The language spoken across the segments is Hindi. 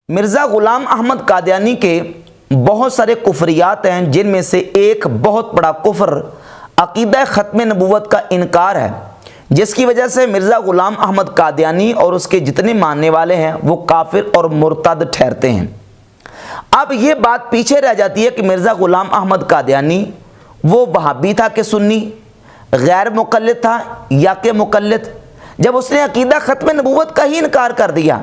मिर्ज़ा ग़ुलाम अहमद कादियानी के बहुत सारे कुफरियात हैं, जिनमें से एक बहुत बड़ा कुफ्र अक़ीदा ख़त्म नबूवत का इनकार है, जिसकी वजह से मिर्ज़ा ग़ुलाम अहमद कादियानी और उसके जितने मानने वाले हैं वो काफिर और मुर्तद ठहरते हैं। अब ये बात पीछे रह जाती है कि मिर्ज़ा ग़ुलाम अहमद कादियानी वो वहाबी था कि सुन्नी, गैर मुक़ल्लिद था या कि मुक़ल्लिद। जब उसने अक़ीदा ख़त्म नबूवत का ही इनकार कर दिया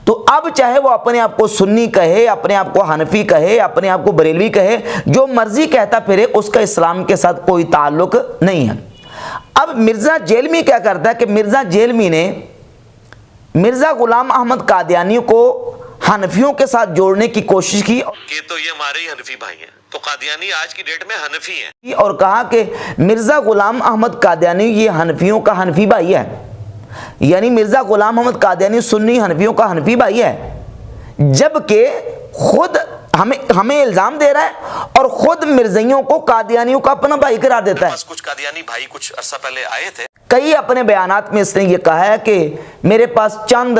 तो अब चाहे वो अपने आप को सुन्नी कहे, अपने आप को हनफी कहे, अपने आप को बरेलवी कहे, जो मर्जी कहता फिरे, उसका इस्लाम के साथ कोई ताल्लुक नहीं है। अब मिर्ज़ा जेलमी क्या करता है कि मिर्ज़ा जेलमी ने मिर्ज़ा ग़ुलाम अहमद कादियानी को हनफियों के साथ जोड़ने की कोशिश की कि तो ये हमारे ही हनफी भाई हैं, तो कादियानी आज की डेट में हनफी हैं, और कहा कि मिर्ज़ा ग़ुलाम अहमद कादियानी ये हनफियों का हनफी भाई है, यानी मिर्ज़ा ग़ुलाम अहमद कादियानी सुन्नी हनफियों का हनफी भाई है, जबकि खुद हमें इल्ज़ाम दे रहा है और खुद मिर्ज़इयों को कादियानियों का अपना भाई करार देता है। कुछ कादियानी भाई कुछ अरसा पहले आए थे, कई अपने बयानात में इसने ये कहा है कि मेरे पास चंद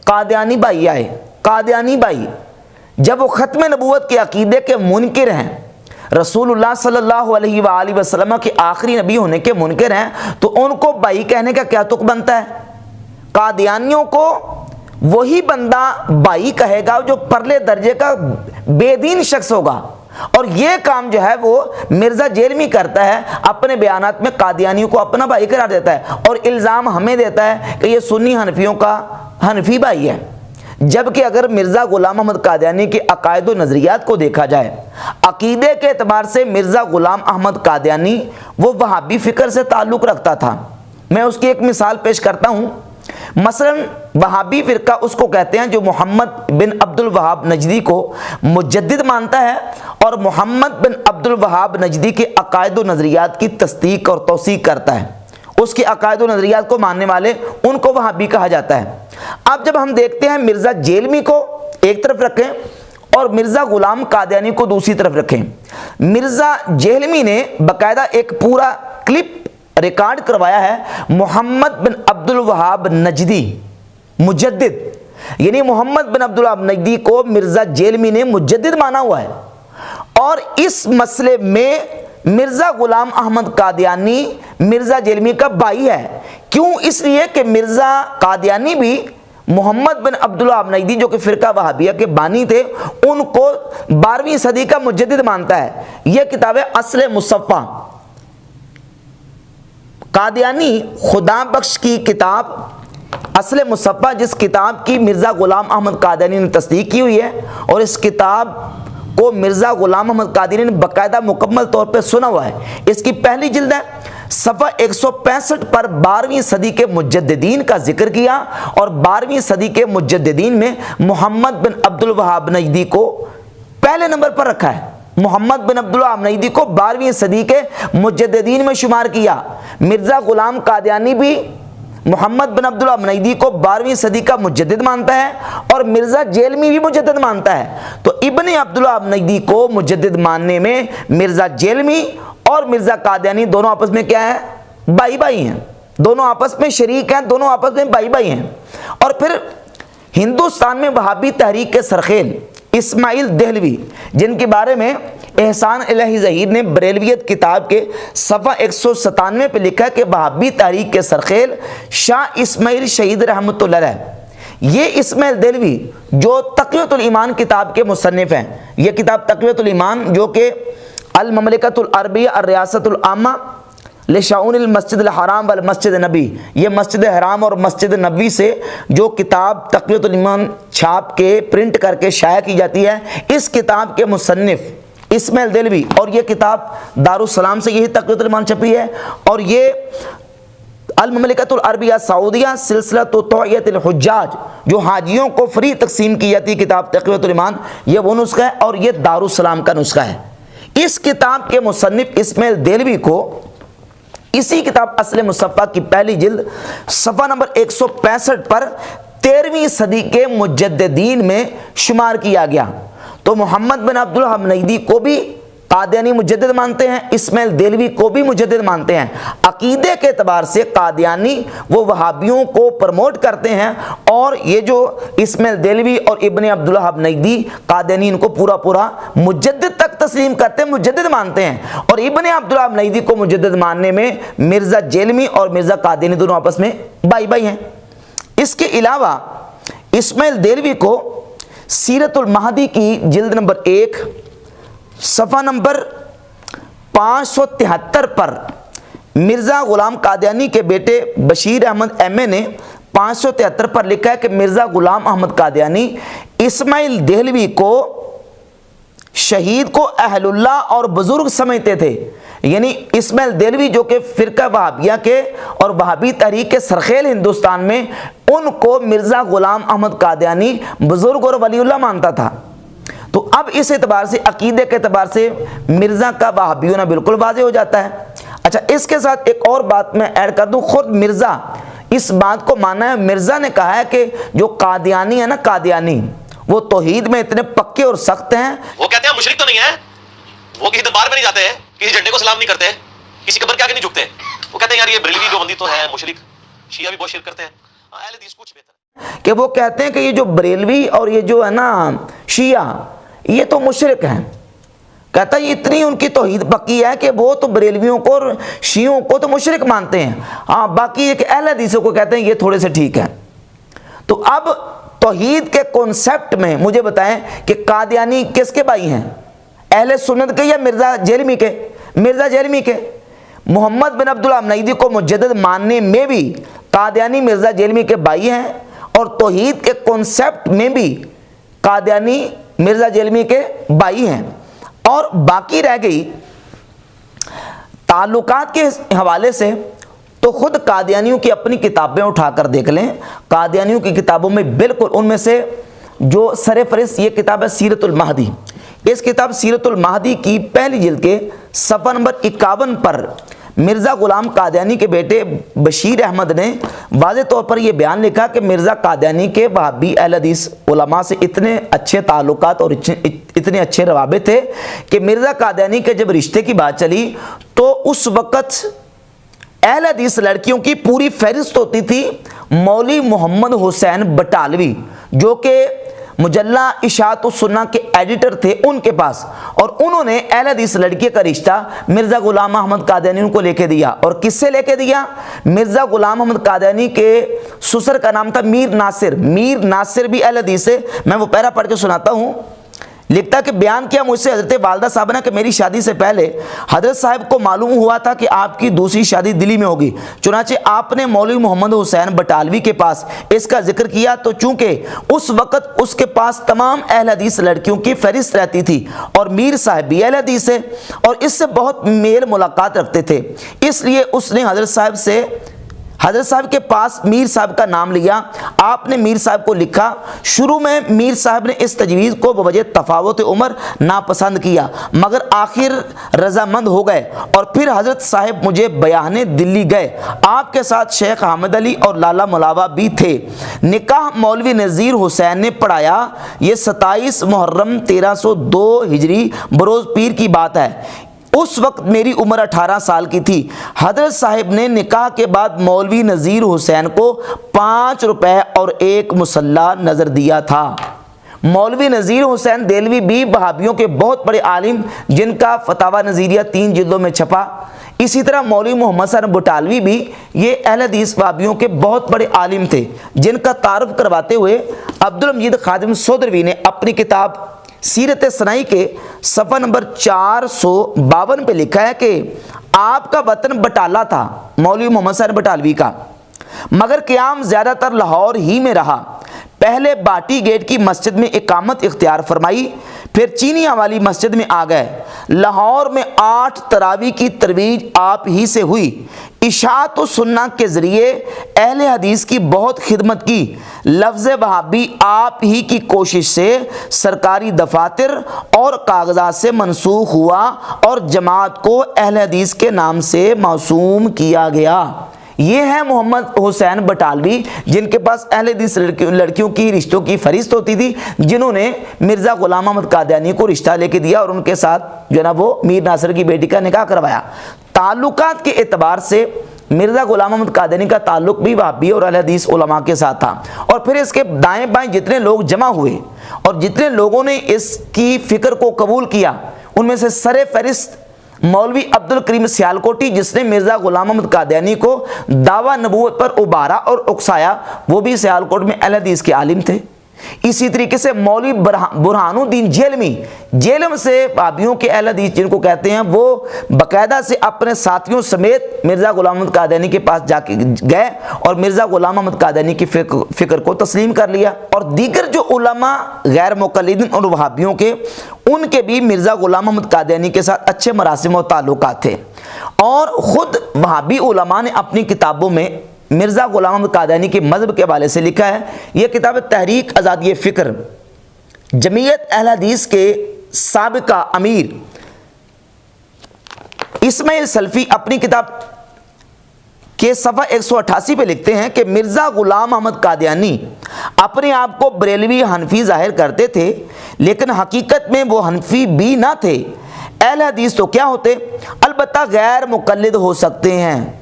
कादियानी भाई आए। कादियानी भाई जब वो ख़त्म नबूवत के अकीदे के मुनकिर हैं, रसूलुल्लाह सल्लल्लाहु अलैहि वसल्लम के आखिरी नबी होने के मुनकिर हैं, तो उनको भाई कहने का क्या तुक बनता है? कादियानियों को वही बंदा भाई कहेगा जो परले दर्जे का बेदीन शख्स होगा, और ये काम जो है वो मिर्ज़ा जेलमी करता है, अपने बयानात में कादियानियों को अपना भाई करार देता है और इल्ज़ाम हमें देता है कि ये सुन्नी हनफियों का हनफी भाई है। जबकि अगर मिर्ज़ा ग़ुलाम अहमद कादियानी के अकायद व नज़रियात को देखा जाए, अकीदे के एतबार से मिर्ज़ा ग़ुलाम अहमद कादियानी वो वहाबी फ़िक्र से ताल्लुक़ रखता था। मैं उसकी एक मिसाल पेश करता हूँ। मसलन वहाबी फ़िरका उसको कहते हैं जो मोहम्मद बिन अब्दुल वहाब नजदी को मुजद्दिद मानता है और मोहम्मद बिन अब्दुल वहाब नजदी के अकायद व नज़रियात की तस्दीक और तौसीक करता है। उसके अकायद व नज़रियात को मानने वाले उनको वहाबी कहा जाता है। अब जब हम देखते हैं मिर्ज़ा जेलमी को एक तरफ रखें और मिर्ज़ा ग़ुलाम कादियानी को दूसरी तरफ रखें, मिर्ज़ा जेलमी ने बाकायदा एक पूरा क्लिप रिकॉर्ड करवाया है मोहम्मद बिन अब्दुल वहाब नजदी मुजद्दिद, यानी मोहम्मद बिन अब्दुल वहाब नजदी को मिर्ज़ा जेलमी ने मुजद्दिद माना हुआ है। और इस मसले में मिर्ज़ा ग़ुलाम अहमद कादियानी मिर्ज़ा जेलमी का भाई है। क्यों? इसलिए कि मिर्ज़ा कादियानी भी मोहम्मद बिन अब्दुल वहाब नजदी जो कि फ़िरका वहाबिया के बानी थे, उनको 12वीं सदी का मुजद्दिद मानता है। यह किताब है असले मुसफ़्फ़ा। कादियानी खुदा बख्श की किताब असले मुसफ़्फ़ा, जिस किताब की मिर्ज़ा ग़ुलाम अहमद कादियानी ने तस्दीक की हुई है, और इस किताब को मिर्ज़ा ग़ुलाम अहमद कादियानी ने बाकायदा मुकम्मल तौर पे सुना हुआ है। इसकी पहली जिल्द है, सफ़ा 165 पर 12वीं सदी के मुजद्दिदीन का जिक्र किया, और 12वीं सदी के मुजद्दिदीन में मोहम्मद बिन अब्दुल वहाब नजदी को पहले नंबर पर रखा है। मोहम्मद बिन अब्दुल वहाब नजदी को 12वीं सदी के मुजद्दिदीन में शुमार किया। मिर्ज़ा ग़ुलाम कादियानी भी मोहम्मद बिन अब्दुल वहाब नजदी को 12वीं सदी का मुजद्दिद मानता है, और मिर्ज़ा जेलमी भी मुजद्दिद मानता है। तो इब्ने अब्दुल वहाब नजदी को मुजद्दिद मानने में मिर्ज़ा जेलमी और मिर्ज़ा कादियानी दोनों आपस में क्या है? भाई भाई हैं, दोनों आपस में शरीक हैं, दोनों आपस में भाई भाई हैं। और फिर हिंदुस्तान में वहाबी तहरीक के सरखेल इस्माइल देहलवी, जिनके बारे में एहसान इलाही ज़हीर ने बरेलवियत किताब के सफ़ा 197 पे लिखा है कि वहाबी तहरीक के सरखेल शाह इस्माइल शहीद रहमतुल्लाह अलैह, ये इस्माइल देहलवी जो तक़वियतुल ईमान किताब के मुसन्निफ़ हैं। ये किताब तक़वियतुल ईमान जो कि अल ममलिकतुल अरबिया और रियासतुल आमा लिशाउनिल मस्जिद हराम वल मस्जिद नबी, ये मस्जिद हराम और मस्जिद नबी से जो किताब तक़वियतुल ईमान छाप के प्रिंट करके शाया की जाती है, इस किताब के मुसन्निफ़ इस्माइल देहलवी, और ये किताब दारुस्सलाम से यही तक़वियतुल ईमान छपी है। और ये अल ममलिकतुल अरबिया सऊदिया सिलसिलतु तौइयतिल हुज्जाज, जो हाजियों को फ्री तकसीम की जाती है किताब तक़वियतुल ईमान, ये वो नुस्खा है, और ये दारुस्सलाम का नुस्खा है। इस किताब के मुसन्निफ़ इस्माइल देहलवी को इसी किताब असले मुसफ़्फ़ा की पहली जिल्द सफ़ा नंबर 165 पर 13वीं सदी के मुजद्दिदीन में शुमार किया गया। तो मोहम्मद बिन अब्दुल वहाब नजदी को भी कादियानी मुजद्दिद मानते हैं, इस्माइल देलवी को भी मुजद्दिद मानते हैं। अकीदे के एतबार से कादियानी वो वहाबियों को प्रमोट करते हैं, और ये जो इस्माइल देलवी और इब्ने अब्दुल वहाब नजदी कादियानी इनको पूरा पूरा मुजद्दिद तक तस्लीम करते हैं, मुजद्दिद मानते हैं। और इब्ने अब्दुल वहाब नजदी को मुजद्दिद मानने में मिर्ज़ा जेलमी और मिर्ज़ा कादियानी दोनों आपस में भाई भाई हैं। इसके अलावा इस्माइल देलवी को सीरतुल महदी की जिल्द नंबर 1 सफ़ा नंबर 573 पर मिर्ज़ा ग़ुलाम कादियानी के बेटे बशीर अहमद एमए ने 573 पर लिखा है कि मिर्ज़ा ग़ुलाम अहमद कादियानी इस्माइल देलवी को शहीद को अहलुल्लाह और बुजुर्ग समझते थे। यानी इस्माइल देलवी जो कि फ़िरका वहाबिया के और वहाबी तहरीक के सरखेल हिंदुस्तान में, उनको मिर्ज़ा ग़ुलाम अहमद कादियानी बुजुर्ग और वलीउल्लाह मानता था। तो अब इस एतबार से, अकीदे के एतबार से मिर्ज़ा का वहाबी होना बिल्कुल वाज़ेह हो जाता है। अच्छा, इसके साथ एक और बात मैं ऐड कर दूं, खुद मिर्ज़ा इस बात को माना है, मिर्ज़ा ने कहा है कि जो कादियानी है ना, कादियानी वो तौहीद में इतने पक्के और सख्त हैं। वो कहते हैं मुशरिक तो नहीं है, वो किसी दरबार में नहीं जाते हैं, किसी झंडे को सलाम नहीं करते, किसी कब्र के आगे नहीं झुकते। वो कहते हैं यार ये बरेलवी देवबंदी तो है मुशरिक, शिया भी बहुत शिरक करते हैं। अहले हदीस कुछ बेहतर है कि वो कहते हैं कि ये जो बरेलवी और ये जो है ना शिया, ये तो मुशरिक हैं। कहता है इतनी उनकी तौहीद पक्की है कि वो तो बरेलवियों को और शियों को तो मुशरिक मानते हैं, हाँ बाकी एक अहले हदीसों को कहते हैं ये थोड़े से ठीक है। तो अब तौहीद के कॉन्सेप्ट में मुझे बताएं कि कादियानी किसके भाई हैं, अहले सुन्नत के या मिर्ज़ा जेलमी के? मिर्ज़ा जेलमी के। मोहम्मद बिन अब्दुल वहाब नजदी को मुजद्दिद मानने में भी कादियानी मिर्ज़ा जेलमी के भाई हैं, और तौहीद के कॉन्सेप्ट में भी कादियानी मिर्ज़ा जेलमी के भाई हैं। और बाकी रह गई ताल्लुकात के हवाले से, तो खुद कादियानियों की अपनी किताबें उठाकर देख लें। कादियानियों की किताबों में बिल्कुल उनमें से जो सरफहरिस्त ये किताब है सीरतुल महदी। इस किताब सीरतुल महदी की पहली जिल्द के सफ़ा नंबर 51 पर मिर्ज़ा ग़ुलाम कादियानी के बेटे बशीर अहमद ने वाज़े तौर पर यह बयान लिखा कि मिर्ज़ा कादियानी के वहाबी अहले हदीस उलमा से इतने अच्छे ताल्लुकात और इतने अच्छे रवाबित थे कि मिर्ज़ा कादियानी के जब रिश्ते की बात चली तो उस वक़्त अहले हदीस लड़कियों की पूरी फहरिस्त होती थी मौलवी मोहम्मद हुसैन बटालवी, जो कि मुजल्ला इशाअत-उस-सुन्ना के एडिटर थे, उनके पास। और उन्होंने अहले हदीस लड़की का रिश्ता मिर्ज़ा ग़ुलाम अहमद कादियानी को लेके दिया। और किससे लेके दिया? मिर्ज़ा ग़ुलाम अहमद कादियानी के ससुर का नाम था मीर नासिर। मीर नासिर भी अहले हदीस से, मैं वो पैरा पढ़ के सुनाता हूँ। लिखता कि बयान किया मुझसे हज़रत वालदा साहब ने कि मेरी शादी से पहले हज़रत साहब को मालूम हुआ था कि आपकी दूसरी शादी दिल्ली में होगी। चुनांचे आपने मौलवी मोहम्मद हुसैन बटालवी के पास इसका जिक्र किया, तो चूंकि उस वक़्त उसके पास तमाम अहले हदीस लड़कियों की फहरिस्त रहती थी और मीर साहब भी अहले हदीस है और इससे बहुत मेल मुलाकात रखते थे, इसलिए उसने हज़रत साहब के पास मीर साहब का नाम लिया। आपने मीर साहब को लिखा। शुरू में मीर साहब ने इस तजवीज़ को बवजह तफावत उम्र नापसंद किया, मगर आखिर रजामंद हो गए और फिर हज़रत साहब मुझे बयाने दिल्ली गए। आपके साथ शेख अहमद अली और लाला मुलावा भी थे। निकाह मौलवी नज़ीर हुसैन ने पढ़ाया। ये 27 मुहर्रम 1302 हिजरी बरोज़ पीर की बात है। उस वक्त मेरी उम्र 18 साल की थी। हज़रत साहिब ने निकाह के बाद मौलवी नज़ीर हुसैन को 5 रुपए और 1 मुसल्ला नज़र दिया था। मौलवी नज़ीर हुसैन देलवी भी वहाबियों के बहुत बड़े आलिम, जिनका फतावा नज़ीरिया 3 जिल्दों में छपा। इसी तरह मौलवी मोहम्मद हसन बटालवी भी ये अहले हदीस वहाबियों के बहुत बड़े आलिम थे, जिनका तारुफ करवाते हुए अब्दुल मजीद खादिम सोदरवी ने अपनी किताब सीरत सनाई के सफ़ा नंबर 452 पे लिखा है कि आपका वतन बटाला था, मौलवी मोहम्मद हसन बटालवी का, मगर क़याम ज़्यादातर लाहौर ही में रहा। पहले बाटी गेट की मस्जिद में इकामत इख्तियार फरमाई, फिर चीनिया वाली मस्जिद में आ गए। लाहौर में 8 तरावी की तरवीज आप ही से हुई। इशाअत व सुन्ना के ज़रिए अहले हदीस की बहुत खिदमत की। लफ्ज़ वहाबी आप ही की कोशिश से सरकारी दफातर और कागजात से मनसूख हुआ और जमात को अहले हदीस के नाम से मौसूम किया गया। ये है मोहम्मद हुसैन बटालवी, जिनके पास अहले हदीस लड़कियों की रिश्तों की फरिश्त होती थी, जिन्होंने मिर्ज़ा गुलाम अहमद कादियानी को रिश्ता लेके दिया और उनके साथ जो है ना वो मीर नासिर की बेटी का निकाह करवाया। ताल्लुकात के एतबार से मिर्ज़ा गुलाम अहमद कादियानी का ताल्लुक भी वहाबी और अहले हदीस उलमा के साथ था। और फिर इसके दाएं बाएं जितने लोग जमा हुए और जितने लोगों ने इसकी फ़िक्र को कबूल किया, उनमें से सरे फहरिस्त मौलवी अब्दुल करीम सियालकोटी, जिसने मिर्ज़ा गुलाम अहमद कादियानी को दावा नबूवत पर उबारा और उकसाया, वो भी सियालकोट में अहले हदीस के आलिम थे। इसी तरीके से मौलवी बुरहानुद्दीन जेलम से वहाबियों के अहले हदीस जिनको कहते हैं, वो बाकायदा से अपने साथियों समेत मिर्ज़ा गुलाम अहमद कादियानी के पास जाके गए और मिर्ज़ा गुलाम अहमद कादियानी की फ़िक्र को तस्लीम कर लिया। और दीगर जो उलमा गैर मुक़ल्लिदीन और वहाबियों के, उनके भी मिर्ज़ा गुलाम अहमद कादियानी के साथ अच्छे मरासिम और ताल्लुकात थे। और ख़ुद वहाबी उलमा ने अपनी किताबों में मिर्ज़ा गुलाम अहमद कादियानी के मज़हब के हवाले से लिखा है। यह किताब तहरीक आज़ादी फ़िक्र, जमीयत अहले हदीस के साबिका अमीर इस्माइल सल्फ़ी अपनी किताब के सफ़ा 188 पे लिखते हैं कि मिर्ज़ा गुलाम अहमद कादियानी अपने आप को बरेलवी हनफी जाहिर करते थे, लेकिन हकीकत में वो हनफी भी ना थे। अहले हदीस तो क्या होते, अलबत्ता गैर मुक़ल्लिद हो सकते हैं।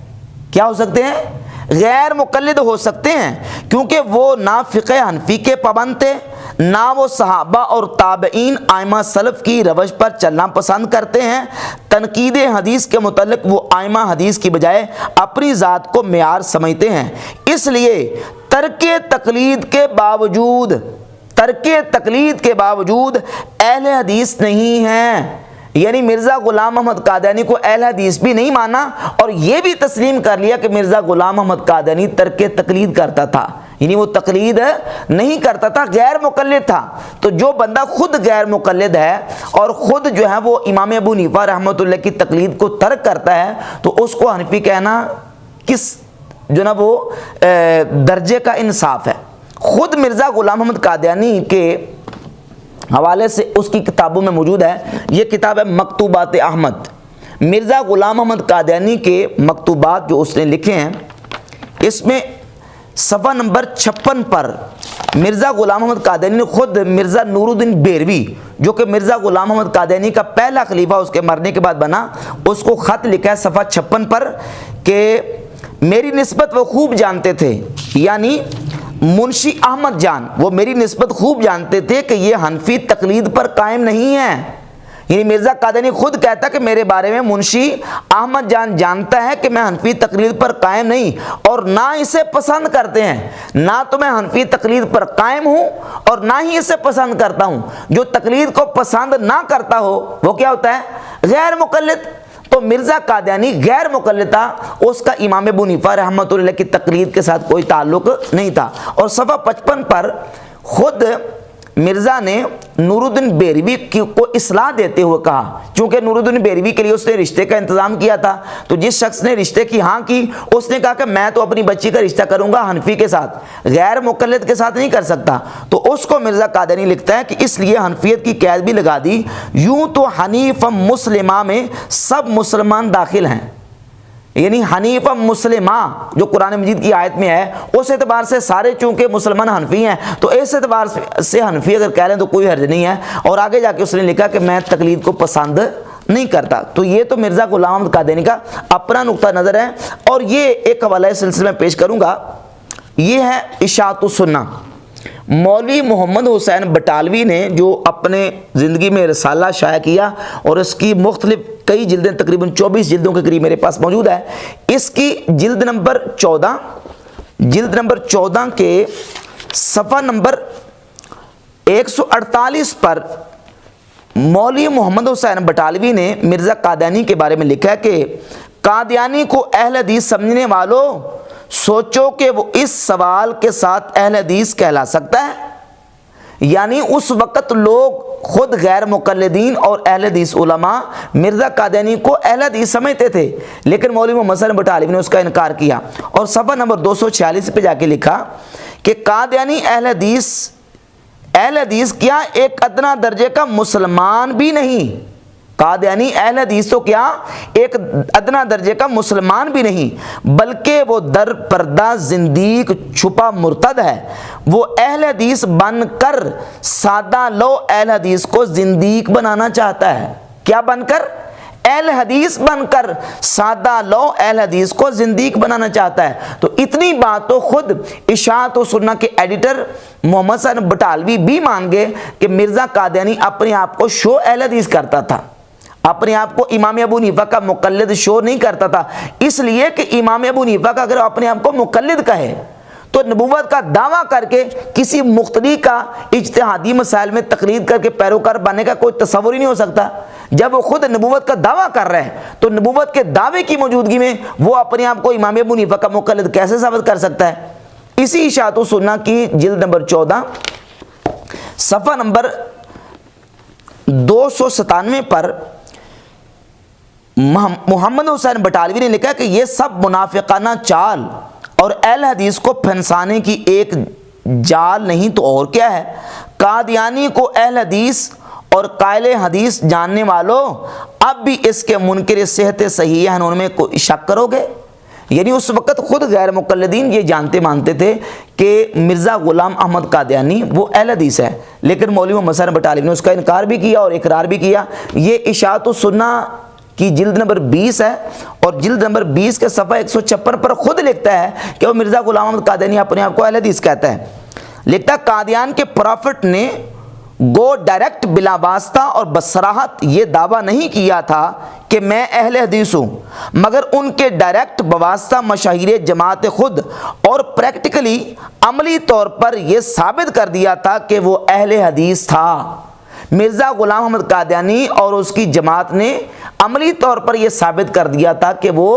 क्या हो सकते हैं? गैर मुक़ल्लिद हो सकते हैं, क्योंकि वो ना फ़िक़्ह हनफी के पाबंद थे, ना वो सहाबा और ताबईन आइमा सलफ़ की रवश पर चलना पसंद करते हैं। तनकीद हदीस के मुतल्लिक़ वो आइमा हदीस की बजाय अपनी ज़ात को मेयार समझते हैं। इसलिए तर्के तक़लीद के बावजूद अहले हदीस नहीं हैं। यानी मिर्ज़ा गुलाम अहमद कादियानी को अहले हदीस भी नहीं माना और ये भी तस्लीम कर लिया कि मिर्ज़ा गुलाम अहमद कादियानी तर्के तक़लीद करता था, यानी वो तक़लीद नहीं करता था, गैर मुक़ल्लिद था। तो जो बंदा खुद गैर मुक़ल्लिद है और ख़ुद जो है वो इमाम अबू हनीफ़ा रहमतुल्लाह की तक़लीद को तर्क करता है, तो उसको हनफी कहना किस जो ना वो दर्जे का इंसाफ है। ख़ुद मिर्ज़ा गुलाम अहमद कादियानी के हवाले से उसकी किताबों में मौजूद है। ये किताब है मकतूबात अहमद, मिर्ज़ा गुलाम अहमद कादियानी के मकतूबात जो उसने लिखे हैं। इसमें सफ़ा नंबर 56 पर मिर्ज़ा गुलाम अहमद कादियानी ने खुद मिर्ज़ा नूरुद्दीन बेरवी, जो कि मिर्ज़ा गुलाम अहमद कादियानी का पहला खलीफा उसके मरने के बाद बना, उसको ख़त लिखा है सफ़ा 56 पर कि मेरी निस्बत वो खूब जानते थे, यानी मुंशी अहमद जान वो मेरी निस्बत खूब जानते थे कि ये हनफी तकलीद पर कायम नहीं है। यानी मिर्ज़ा कादियानी खुद कहता कि मेरे बारे में मुंशी अहमद जान जानता है कि मैं हनफी तकलीद पर कायम नहीं और ना इसे पसंद करते हैं। ना तो मैं हनफी तकलीद पर कायम हूँ और ना ही इसे पसंद करता हूँ। जो तकलीद को पसंद ना करता हो वो क्या होता है? गैर मुक़ल्लिद। तो मिर्ज़ा कादियानी गैर मुक़ल्लिद था, उसका इमाम अबू हनीफ़ा रहमतुल्लाह की तकलीद के साथ कोई ताल्लुक़ नहीं था। और सफ़ा 55 पर ख़ुद मिर्ज़ा ने नूरुद्दीन बेरवी को इस्लाह देते हुए कहा, क्योंकि नूरुद्दीन बेरवी के लिए उसने रिश्ते का इंतज़ाम किया था, तो जिस शख्स ने रिश्ते की हाँ की उसने कहा कि मैं तो अपनी बच्ची का रिश्ता करूँगा हनफी के साथ, गैर मुक़ल्लिद के साथ नहीं कर सकता। तो उसको मिर्ज़ा कादियानी लिखता है कि इसलिए हनफियत की कैद भी लगा दी। यूँ तो हनीफ़ मुस्लिमा में सब मुसलमान दाखिल हैं, यानी हनीफ़ मुस्लिमा जो कुरान मजीद की आयत में है उस एतबार से सारे चूँकि मुसलमान हनफी हैं, तो इस एतबार से हनफी अगर कह लें तो कोई हर्ज नहीं है। और आगे जाके उसने लिखा कि मैं तकलीद को पसंद नहीं करता। तो ये तो मिर्ज़ा गुलाम अहमद कादियानी का अपना नुक्ता नज़र है। और ये एक हवाला इस सिलसिले में पेश करूँगा, ये है इशाअतुस सुन्ना। मौलवी मोहम्मद हुसैन बटालवी ने जो अपने ज़िंदगी में रसाला शाया किया और इसकी मुख्तलिफ कई जिल्दें, तकरीबन 24 जिल्दों के करीब मेरे पास मौजूद है। इसकी जिल्द नंबर 14 के सफ़ा नंबर 148 पर मौलवी मोहम्मद हुसैन बटालवी ने मिर्ज़ा कादियानी के बारे में लिखा है कि कादियानी को अहले हदीस समझने वालों, सोचो कि वो इस सवाल के साथ अहले हदीस कहला सकता है। यानी उस वक़्त लोग खुद गैर मुक़ल्लिदीन और अहले हदीस उलमा मिर्ज़ा कादियानी को अहले हदीस समझते थे, लेकिन मौलवी मोहम्मद हुसैन बटालवी ने उसका इनकार किया और सफ़ा नंबर 246 पे जाके लिखा कि कादियानी अहले हदीस क्या एक अदना दर्जे का मुसलमान भी नहीं। कादियानी अहले हदीस तो क्या एक अदना दर्जे का मुसलमान भी नहीं, बल्कि वो दर पर्दा जिंदीक छुपा मुर्तद है। वो अहले हदीस बनकर सादा लो अहले हदीस को जिंदीक बनाना चाहता है। क्या बनकर? अहले हदीस बनकर सादा लो अहले हदीस को जिंदीक बनाना चाहता है। तो इतनी बात तो खुद इशाअत व सुन्ना के एडिटर मोहम्मद हसन बटालवी भी मान गए कि मिर्ज़ा कादियानी अपने आप को शो अहले हदीस करता था, अपने आप को इमाम अबू हनीफा का मुकल्लिद शो नहीं करता था। इसलिए कि इमाम अबू हनीफा का अगर अपने आप को मुकल्लिद कहे तो नबूवत का दावा करके किसी मुख्तदी का इज्तिहादी मसाइल में तकलीद करके पैरोकार बनने का कोई तस्वुर ही नहीं हो सकता। जब वो खुद नबूवत का दावा कर रहे हैं तो नबूवत के दावे की मौजूदगी में वो अपने आप को इमाम अबू हनीफा का मुकल्लिद कैसे साबित कर सकता है? इसी इशाअत व सुन्ना की जिल्द नंबर 14 सफ़ा नंबर 297 पर मोहम्मद हुसैन बटालवी ने लिखा कि ये सब मुनाफिकाना चाल और अहले हदीस को फंसाने की एक जाल नहीं तो और क्या है। कादियानी को अहले हदीस और कायले हदीस जानने वालों अब भी इसके मुनकिर सेहत सही है उनमें कोई शक करोगे? यानी उस वक़्त खुद गैर मुक़ल्लिदीन ये जानते मानते थे कि मिर्ज़ा ग़ुलाम अहमद कादियानी वो अहले हदीस है, लेकिन मौलवी मोहम्मद हसन बटालवी ने उसका इनकार भी किया और इकरार भी किया। ये इशाअत व सुन्ना की जिल्द नंबर 20 है और जिल्द नंबर 20 के सफ़ा 156 पर खुद लिखता है कि वो मिर्ज़ा ग़ुलाम अहमद कादियानी अपने आप को अहले हदीस कहता है। लिखता कादियान के प्रॉफिट ने गो डायरेक्ट बिला वास्ता और बसराहत ये दावा नहीं किया था कि मैं अहले हदीस हूँ, मगर उनके डायरेक्ट बवास्ता मशाहिर जमात खुद और प्रैक्टिकली अमली तौर पर यह साबित कर दिया था कि वो अहले हदीस था। मिर्ज़ा ग़ुलाम अहमद कादियानी और उसकी जमात ने अमली तौर पर यह साबित कर दिया था कि वो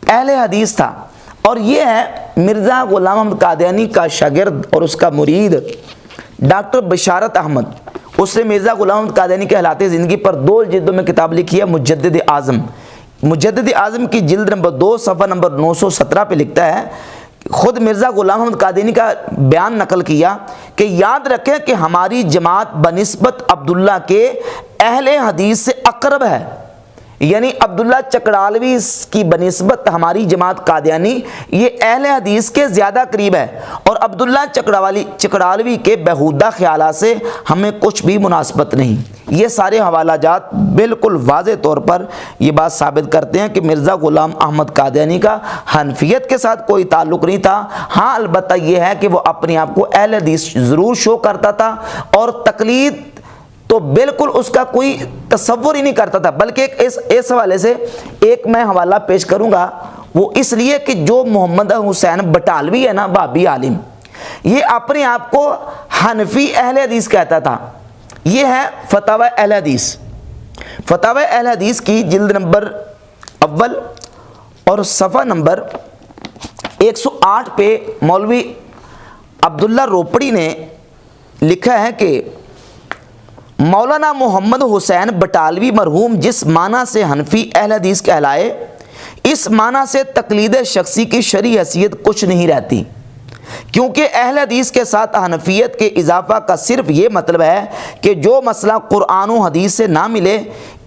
अहले हदीस था। और ये है मिर्ज़ा ग़ुलाम अहमद कादियानी का शागिर्द और उसका मुरीद डॉक्टर बशारत अहमद। उसने मिर्ज़ा ग़ुलाम अहमद कादियानी के हालात ज़िंदगी पर 2 जिल्दों में किताब लिखी है मुजद्दिद आज़म। मुजद्दिद आज़म की जिल्द नंबर 2 सफ़ा नंबर 917 पे लिखता है, खुद मिर्ज़ा ग़ुलाम अहमद कादियानी का बयान नकल किया कि याद रखें कि हमारी जमात बनिस्बत अब्दुल्ला के अहले हदीस से अक़रब है। यानी अब्दुल्ला चकड़ालवी की बनिस्बत हमारी जमात कादियानी ये अहले हदीस के ज़्यादा करीब है और अब्दुल्ला चकड़ालवी के बेहुदा ख्यालात से हमें कुछ भी मुनासबत नहीं। ये सारे हवालाजात बिल्कुल वाज़े तौर पर ये बात साबित करते हैं कि मिर्ज़ा ग़ुलाम अहमद कादियानी का हनफियत के साथ कोई ताल्लुक़ नहीं था। हाँ, अलबत्ता ये है कि वो अपने आप को अहले हदीस ज़रूर शो करता था और तकलीद तो बिल्कुल उसका कोई तसव्वुर ही नहीं करता था। बल्कि इस हवाले से एक मैं हवाला पेश करूंगा, वो इसलिए कि जो मोहम्मद हुसैन बटालवी है ना, वाहबी आलिम, ये अपने आप को हनफी अहले हदीस कहता था। ये है फतवा अहले हदीस। फतवा अहले हदीस की जिल्द नंबर अव्वल और सफ़ा नंबर 108 पे मौलवी अब्दुल्ला रोपड़ी ने लिखा है कि मौलाना मोहम्मद हुसैन बटालवी मरहूम जिस माना से हनफी अहले हदीस कहलाए, इस माना से तकलीद शख्सी की शरई हैसियत कुछ नहीं रहती, क्योंकि अहले हदीस के साथ हनफियत के इजाफा का सिर्फ ये मतलब है कि जो मसला कुरान व हदीस से ना मिले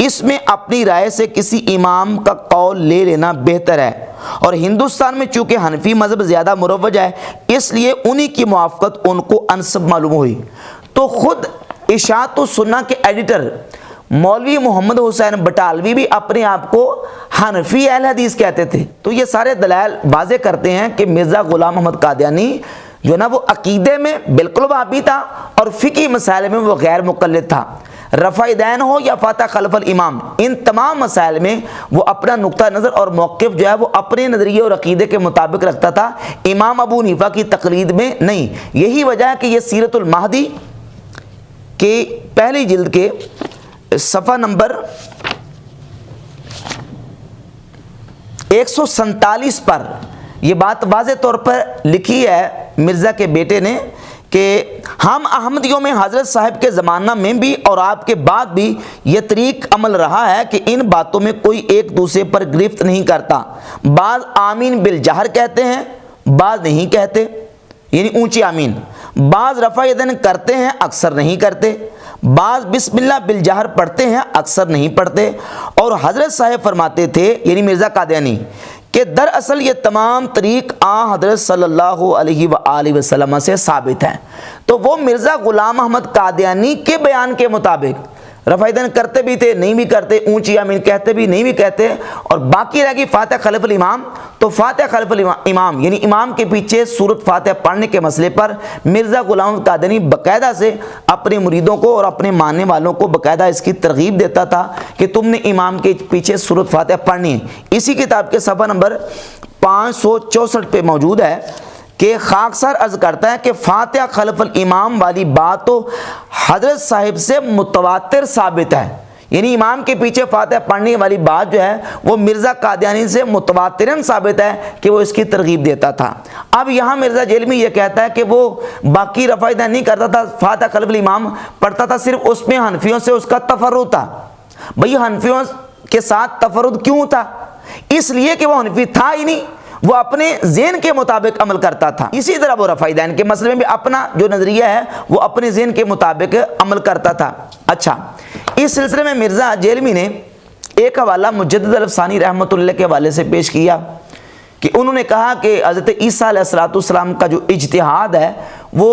इसमें अपनी राय से किसी इमाम का कौल ले लेना बेहतर है। और हिंदुस्तान में चूँकि हनफी मज़हब ज़्यादा मुरव्वज है, इसलिए उन्हीं की मुआफ़क़त उनको अनसब मालूम हुई। तो ख़ुद इशाअत व सुन्ना के एडिटर मौलवी मोहम्मद हुसैन बटालवी भी अपने आप को हनफी अहले हदीस कहते थे। तो ये सारे दलाइल वाज़े करते हैं कि मिर्ज़ा ग़ुलाम अहमद कादियानी जो ना वो अकीदे में बिल्कुल वाबी था और फ़िकी मसाइल में वो गैर मुक़ल्लिद था। रफ़ा दैन हो या फ़ाता खल्फ़ल इमाम, इन तमाम मसाइल में वो अपना नुक्ता नज़र और मौक़िफ़ जो है वो अपने नज़रिए और अकीदे के मुताबिक रखता था, इमाम अबू हनीफ़ा की तक़लीद में नहीं। यही वजह है कि ये सीरतुल महदी के पहली जिल्द के सफ़ा नंबर 147 पर यह बात वाज़े तौर पर लिखी है मिर्ज़ा के बेटे ने कि हम अहमदियों में हज़रत साहब के ज़माना में भी और आपके बाद भी यह तरीक़ अमल रहा है कि इन बातों में कोई एक दूसरे पर गिरफ्त नहीं करता। बाज़ आमीन बिल जहर कहते हैं, बाज़ नहीं कहते, यानी ऊंची आमीन। बाज़ रफ़ा यदैन करते हैं, अक्सर नहीं करते। बाज बिस्मिल्लाह बिलजहर पढ़ते हैं, अक्सर नहीं पढ़ते। और हज़रत साहब फरमाते थे, यानी मिर्ज़ा कादियानी, कि दरअसल ये तमाम तरीक़ हज़रत सल्लल्लाहु अलैहि वसल्लम से साबित हैं। तो वो मिर्ज़ा ग़ुलाम अहमद कादियानी के बयान के मुताबिक रफ़ाइदन करते भी थे, नहीं भी करते, ऊंची आमीन कहते भी, नहीं भी कहते। और बाकी रह गई फातिहा खल्फ़ुल इमाम। तो फातिहा खल्फ़ुल इमाम यानी इमाम के पीछे सूरत फातिहा पढ़ने के मसले पर मिर्ज़ा ग़ुलाम कादियानी बाकायदा से अपने मुरीदों को और अपने मानने वालों को बाकायदा इसकी तरगीब देता था कि तुमने इमाम के पीछे सूरत फातिहा पढ़नी है। इसी किताब के सफ़ा नंबर 564 पे मौजूद है कि खाकसार अर्ज करता है कि फातिहा खल्फ़ुल इमाम वाली बात तो हज़रत साहिब से मुतवातिर साबित है, यानी इमाम के पीछे फातिहा पढ़ने वाली बात जो है वो मिर्ज़ा कादियानी से मुतवातिरन साबित है कि वो इसकी तरगीब देता था। अब यहाँ मिर्ज़ा जेलमी ये कहता है कि वो बाकी रफ़ाइदा नहीं करता था, फातिहा खल्फ़ुल इमाम पढ़ता था, सिर्फ उसमें हनफियों से उसका तफर्रुद था। भाई हनफियों के साथ तफर्रुद क्यों था? इसलिए कि वो हनफी था ही नहीं, वो अपने ज़हन के मुताबिक अमल करता था। इसी तरह वो रफ़ाइदैन के मसले में भी अपना जो नज़रिया है वो अपने ज़हन के मुताबिक अमल करता था। अच्छा, इस सिलसिले में मिर्ज़ा जेलमी ने एक हवाला मुजद्दिद अल-अफ़सानी रहमतुल्लाह के हवाले से पेश किया कि उन्होंने कहा कि हज़रत ईसा अलैहिस्सलाम का जो इज्तिहाद है वो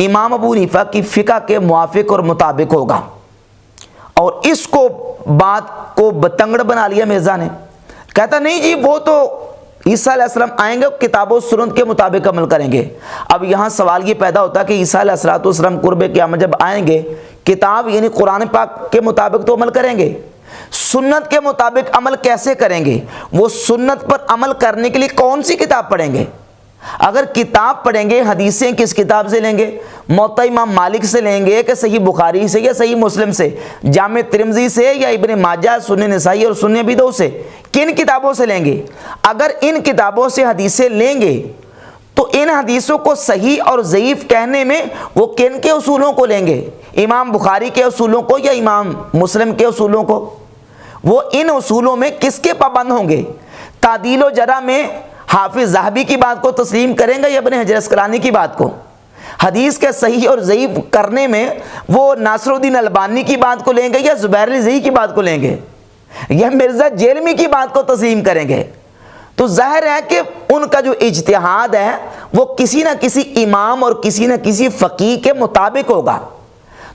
इमाम अबू हनीफा की फ़िक़्ह के मुवाफ़िक़ और मुताबिक होगा। और इसको बात को बतंगड़ बना लिया मिर्ज़ा ने। कहता नहीं जी, वो तो ईसा अलैहिस्सलाम आएंगे, किताब और सुन्नत के मुताबिक अमल करेंगे। अब यहाँ सवाल ये पैदा होता है कि ईसा अलैहिस्सलाम कुर्बे क़यामत जब आएंगे, किताब यानी कुरान पाक के मुताबिक तो अमल करेंगे, सुन्नत के मुताबिक अमल कैसे करेंगे? वो सुन्नत पर अमल करने के लिए कौन सी किताब पढ़ेंगे? अगर किताब पढ़ेंगे, हदीसें किस किताब से लेंगे? मुवत्ता इमाम मालिक से लेंगे कि सही बुखारी से या सही मुस्लिम से, जामे तिरमिज़ी से या इब्ने माजा, सुन्ने नसाई और सुन्ने अबी दाऊद से? किन किताबों से लेंगे? अगर इन किताबों से हदीसें लेंगे तो इन हदीसों को सही और ज़ईफ़ कहने में वो किन के उसूलों को लेंगे? इमाम बुखारी के उसूलों को या इमाम मुस्लिम के उसूलों को? वो इन उसूलों में किसके पाबंद होंगे? तादील व जरा में हाफिज़ ज़हबी की बात को तस्लीम करेंगे या इब्ने हजर अस्क़लानी की बात को? हदीस के सही और ज़ईफ़ करने में वो नासरुद्दीन अलबानी की बात को लेंगे या ज़ुबैर ज़ई की बात को लेंगे या मिर्ज़ा जेलमी की बात को तस्लीम करेंगे? तो ज़ाहिर है कि उनका जो इज्तिहाद है वो किसी न किसी इमाम और किसी न किसी फ़क़ीह के मुताबिक होगा।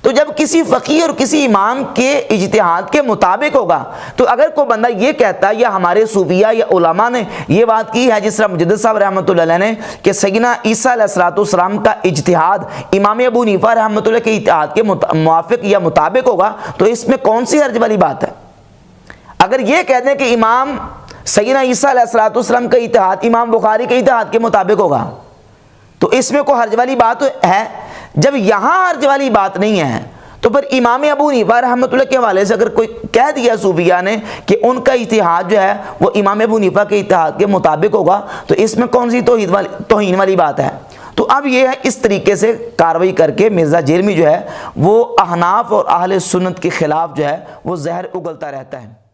तो जब किसी फ़क़ीह और किसी इमाम के इज्तिहाद के मुताबिक होगा, तो अगर कोई बंदा ये कहता है या हमारे सूफिया या उलमा ने ये बात की है जिस तरह मुजद्दिद साहब रहमतुल्लाह अलैह ने कि सय्यदना ईसा अलैहिस्सलाम का इज्तिहाद इमाम अबू हनीफा रहमतुल्लाह के इज्तिहाद के मुवाफ़िक़ या मुताबिक होगा, तो इसमें कौन सी हर्ज वाली बात है? अगर ये कह दें कि इमाम सय्यदना ईसा अलैहिस्सलाम का इज्तिहाद इमाम बुखारी के इज्तिहाद के मुताबिक होगा, तो इसमें कोई हर्ज वाली बात है? जब यहाँ हर्ज वाली बात नहीं है तो फिर इमाम अबू हनीफा रहमतुल्लाह के हवाले से अगर कोई कह दिया सूफिया ने कि उनका इज्तिहाद जो है वो इमाम अबू हनीफा के इज्तिहाद के मुताबिक होगा, तो इसमें कौन सी तौहीन वाली बात है? तो अब ये है, इस तरीके से कार्रवाई करके मिर्ज़ा जेलमी जो है वो अहनाफ और अहले सुन्नत के ख़िलाफ़ जो है वो ज़हर उगलता रहता है।